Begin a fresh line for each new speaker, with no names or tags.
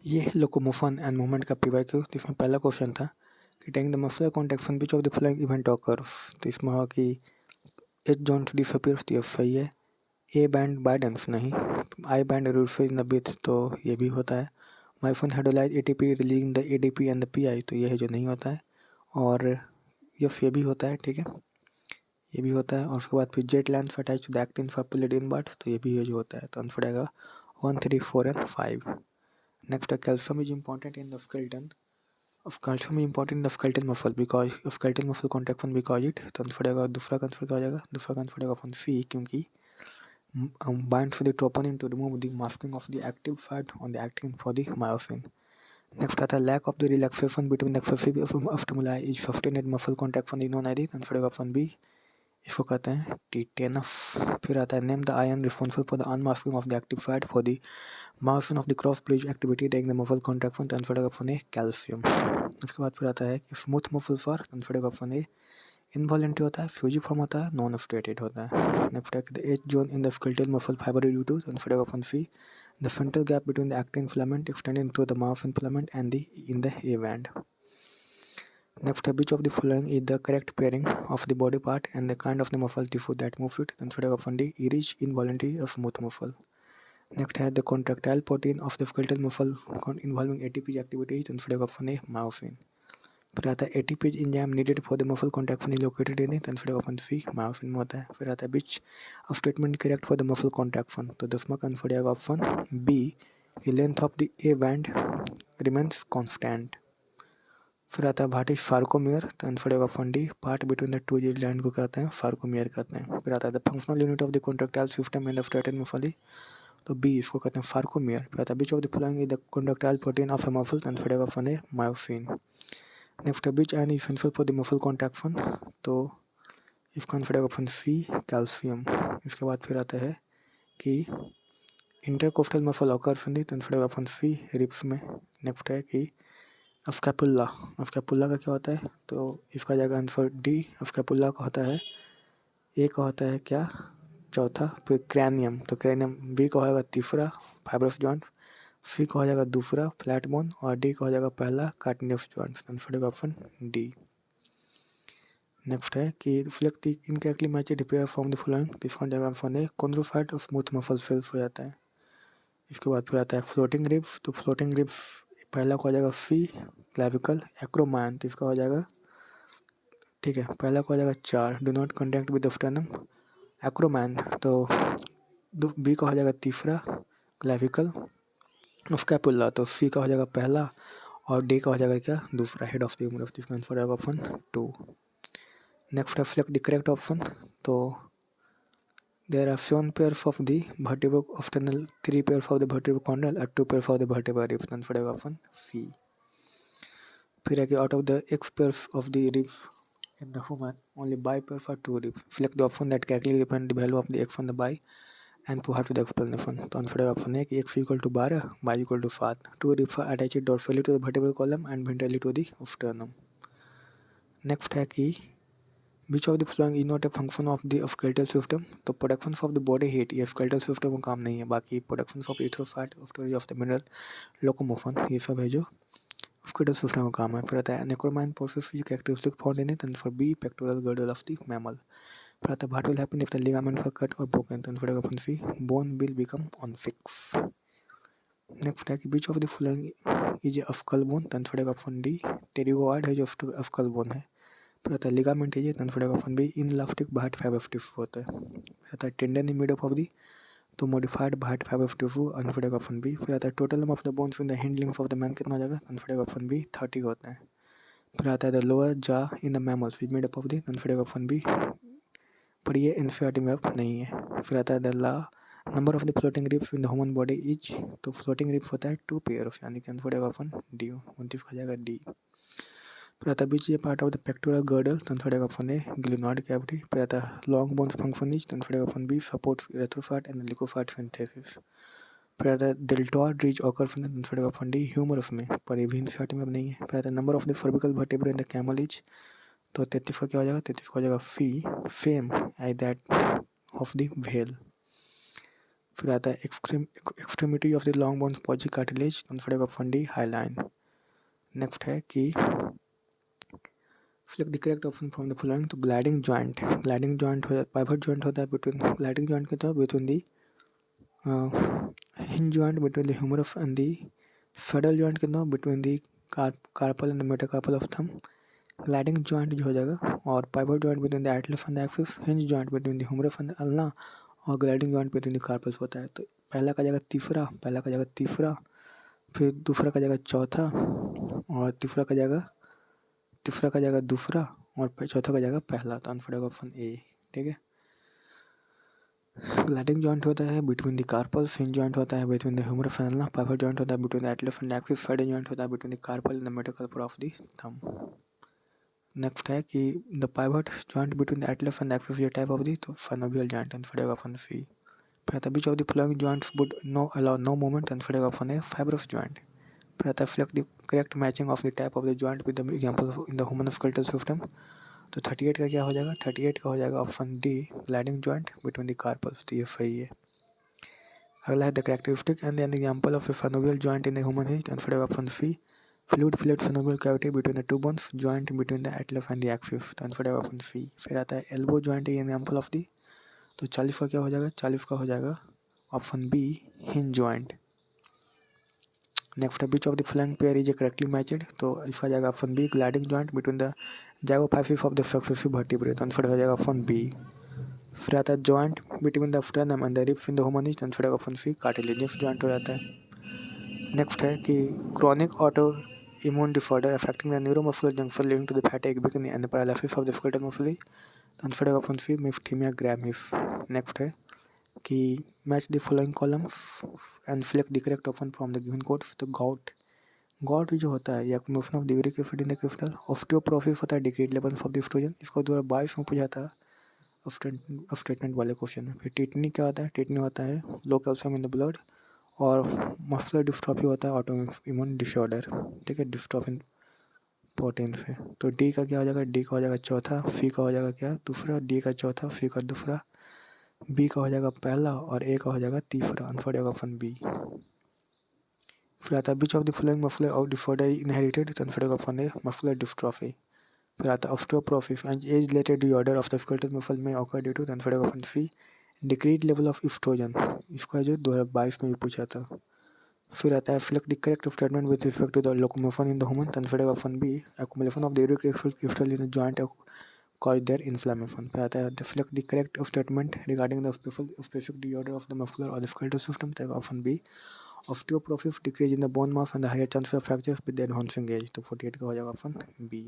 ये है locomotion and movement का पीवाईक्यू। तो इसमें पहला क्वेश्चन था कि taking the muffler contraction which of the following event occurs. तो इसमें होगा कि एच जॉन्स डिसअपीयर्स, तो ये सही है। ए बैंड बाइडेंस नहीं। आई बैंड रूफे इन द ब्रीथ, तो ये भी होता है। Myosin hydrolyse ATP releasing the ADP and the PI, तो ये है जो नहीं होता है। और ये भी होता है, ठीक है, ये भी होता है। और उसके बाद फिर जेट लैंड अटैच टू द एक्टिन फॉपुलेट इन बर्ड, तो ये भी है जो होता है। तो आंसर आएगा 1, 3, 4 एंड 5। नेक्स्ट है calcium is important in the skeleton of calcium is important in the skeletal muscle because of skeletal muscle contraction because it। तो आंसर आएगा दूसरा का आंसर क्या हो जाएगा, दूसरा का आंसर आएगा ऑप्शन सी, क्योंकि binds to the troponin to remove the masking of the active site on the actin for the myosin। Next आता है lack of the relaxation between the excessive of stimuli is sustained muscle contraction is known as। Answer आएगा option B, इसको कहते हैं tetanus. फिर आता है name the ion responsible for the unmasking of the active site for the myosin of the cross bridge activity during the muscle contraction. तो answer option ए calcium. उसके बाद फिर आता है कि smooth muscles for, answer option A involuntary होता है, fusiform होता है, नॉन स्ट्रेटेड होता है। नेक्स्ट है the H zone in the skeletal muscle fibre due to, answer option C the frontal gap between the actin filament extending to the myosin filament and the in the A band. Next, which of the following is the correct pairing of the body part and the kind of the muscle tissue that moves it? Answer option D, iris, involuntary or smooth muscle। Next है the contractile protein of the skeletal muscle involving ATP activities। Answer option A, myosin। फिर आता है ATP enzyme needed for the muscle contraction is located in it। Answer option C, myosin में होता है। फिर आता है which of statement correct for the muscle contraction। तो 10वां का आंसर आएगा ऑप्शन बी कि length of the A band remains constant. फिर आता है व्हाट इज सार्कोमियर। तो आंसर होगा option D, part between the two Z line को कहते हैं सार्कोमियर कहते हैं। फिर आता है the functional unit of the contractile system in the striated muscle, तो बी इसको कहते हैं सार्कोमियर। फिर आता है which of the following is the contractile protein of A muscle. Answer होगा ऑप्शन ए, मायोसिन। नेक्स्ट है which an essential for the muscle contraction, तो इसका आंसर होगा ऑप्शन सी, कैल्शियम। इसके बाद फिर आता है कि intercostal muscle occurs in the, तो आंसर होगा ऑप्शन सी, रिब्स में। नेक्स्ट है कि स्कैपुला, स्कैपुला का क्या होता है, तो इसका जाएगा आंसर डी, स्कैपुला का होता है, ए का होता है क्या, चौथा। फिर क्रैनियम, तो क्रैनियम बी का हो जाएगा तीसरा फाइब्रस जॉइंट, सी का हो जाएगा दूसरा फ्लैट बोन और डी का हो जाएगा पहला कार्टिनियस जॉइंट। आंसर होगा ऑप्शन डी। नेक्स्ट है कि reflect the incorrectly matched pair from the following, तो इसका जाएगा ऑप्शन ए, कॉन्ड्रोसाइट और स्मूथ मसल सेल्स हो जाता है। इसके बाद फिर आता है फ्लोटिंग रिब्स, तो फ्लोटिंग रिब्स पहला को हो जाएगा सी, क्लैविकल एक्रोमायन, तो इसका हो जाएगा, ठीक है, पहला को हो जाएगा 4, do not contact with the sternum acromion, तो बी का हो जाएगा तीसरा क्लैविकल स्कैपुला, तो सी का हो जाएगा पहला और डी का हो जाएगा क्या, दूसरा हेड ऑफ द ह्यूमरस। इसका आंसर आएगा ऑप्शन 2। नेक्स्ट है सेलेक्ट द करेक्ट ऑप्शन, तो there are 7 pairs of the vertebrosternal, 3 pairs of the vertebrochondral और 2 pairs of the vertebra ribs. Answer आएगा ऑप्शन सी। फिर है कि out of the X pairs of the ribs in the human, only bi pairs or two ribs। Select the option that correctly represent the value of the x on the bi and proceed to the explanation। तो answer है option है कि x equal to 12, y equal to 7, two ribs are attached dorsally to the vertebral column and ventrally to the sternum. Next है कि which of the following is not a function of the skeletal system. तो production of the body heat ये skeletal system में काम नहीं है, बाकी production of erythrocyte, storage of the mineral, locomotion, ये सब है जो स्केलेटल सिस्टम में काम है। फिर आता है नेक्रोमाइन process is characteristic found in it, answer B, pectoral girdle of the mammal. फिर आता है what will happen if the ligaments are cut और ब्रोकन, तो answer option C, bone will become unfix. Next है कि which of the following is a skull bone, तो answer option D, pterygoid है जो स्कल बोन है। फिर आता है लिगामेंट है, तो answer option B, inelastic white fibre tissue होता है। फिर आता है tendon in made of the, तो modified white fibre tissue, answer option B. फिर आता है total number of the bones in the hind limb of the man कितना हो जाएगा, आंसर ऑप्शन बी, 30 होता है। फिर आता है the lower jaw in the mammals is made up of the, answer option B, पर ये एनसीईआरटी में अब नहीं है। फिर आता है द ला number of the floating ribs in the human body is, तो फ्लोटिंग रिब्स होता है 2 पेयर्स, यानी कि आंसर ऑप्शन डी, 29 का जाएगा डी। फिर आता है बीच ये part of the pectoral girdle, तो answer option A, glenoid cavity. फिर आता है लॉन्ग बोन्स फंक्शन इज, तो answer option B, supports erythrocyte and leucocyte synthesis. फिर आता है deltoid ridge occurs in, answer option D, humerus में, पर ये भी एनसीईआरटी में अब नहीं है। फिर आता है number of the cervical vertebra in the camel is, तो 33 का क्या हो जाएगा, 33 का हो जाएगा C, same as that of the whale. फिर आता है extremity of the long bones पॉजी कार्टिलेज, तो आंसर होगा ऑप्शन डी हाईलाइन। नेक्स्ट है कि select the correct option from the following, तो ग्लाइडिंग जॉइंट हो जाता, पाइवट जॉइंट होता है बिटवीन, ग्लाइडिंग जॉइंट के तो between the hinge joint between the humerus and the saddle joint के नो between the carpal and the metacarpal of thumb। Gliding joint जो हो जाएगा, और pivot joint between the atlas and the axis, hinge joint between the humerus and the ulna, और gliding joint between the carpals होता है। तो पहला का जाएगा तीसरा, फिर दूसरा का जाएगा चौथा, और तीसरा का जाएगा दूसरा, और चौथा का जाएगा पहला। तो आंसर होगा ऑप्शन ए। ठीक है, ग्लाइडिंग जॉइंट होता है between the carpals, hinge joint होता है between the humerus and ulna, pivot joint होता है between the atlas and axis, side joint होता है between the carpal and the metacarpal of the thumb. Next है कि the pivot joint between the atlas and axis ये type of the, तो synovial joint, answer होगा option C. फिर आता है which of the following joints would no allow no movement, answer होगा option ए fibrous joint. फिर आता है select the correct matching of the type of the joint with the example in the human skeletal system. तो 38 का क्या हो जाएगा, 38 का हो जाएगा option D gliding joint between the carpals, तो ये सही है। अगला है the characteristic and an example of a synovial joint in the human is, answer होगा option C fluid filled synovial cavity between the two bones joint between the atlas and the axis, तो answer होगा option C. फिर आता है elbow joint in example of the, तो 40 का क्या हो जाएगा, 40 का हो जाएगा option B hinge joint. Next है विच ऑफ द फ्लैंक पेयर इज करेक्टली मैचड, तो इसका जाएगा option B gliding joint between the zygapophysis of the successive vertebrate, answer हो जाएगा ऑप्शन बी। फिर आता है joint between the sternum and the ribs in the human is, answer होगा ऑप्शन सी कार्टिलेजियस जॉइंट हो जाता है। नेक्स्ट है कि chronic auto immune disorder affecting the neuromuscular junction leading to the fatigue weakening and the paralysis of the skeletal muscle is, answer होगा option C myasthenia gravis. Next है कि match the following columns and select the correct option from the given codes. तो gout जो होता है, activation of the uric acid in the crystal, osteoporosis होता है decrease levels of the estrogen, इसको 2022 में पूछा था स्टेटमेंट वाले क्वेश्चन में। फिर टिटनी क्या होता है, टिटनी होता है लो कैल्शियम इन द ब्लड, और मस्कुलर डिस्ट्रॉफी होता है ऑटो इम्यून डिसऑर्डर। ठीक है, डिस्ट्रॉफिन प्रोटीन से। तो डी का क्या हो जाएगा, डी का हो जाएगा चौथा, सी का हो जाएगा क्या दूसरा, डी का चौथा, सी का दूसरा, बी का हो जाएगा पहला, और ए का हो जाएगा तीसरा, आंसर होगा ऑप्शन बी। फिर आता है which of the following muscular और डिसऑर्डर इनहेरिटेड, आंसर होगा ऑप्शन ए मस्कुलर डिस्ट्रॉफी। फिर आता है osteoporosis and age related disorder of the skeletal muscle में ऑकर ड्यू टू, आंसर होगा option C decrease level of estrogen, इसका जो 2022 में भी पूछा था। फिर आता है select the correct statement with respect to the locomotion in the human, answer होगा option B accumulation of the uric acid crystal in the joint cause their inflammation। फिर आता है select the correct statement regarding the specific disorder of the muscular or the skeletal system, तो option B osteoporosis decrease in the bone mass and the higher chance of fractures with the advancing age, तो 48 का हो जाएगा option B.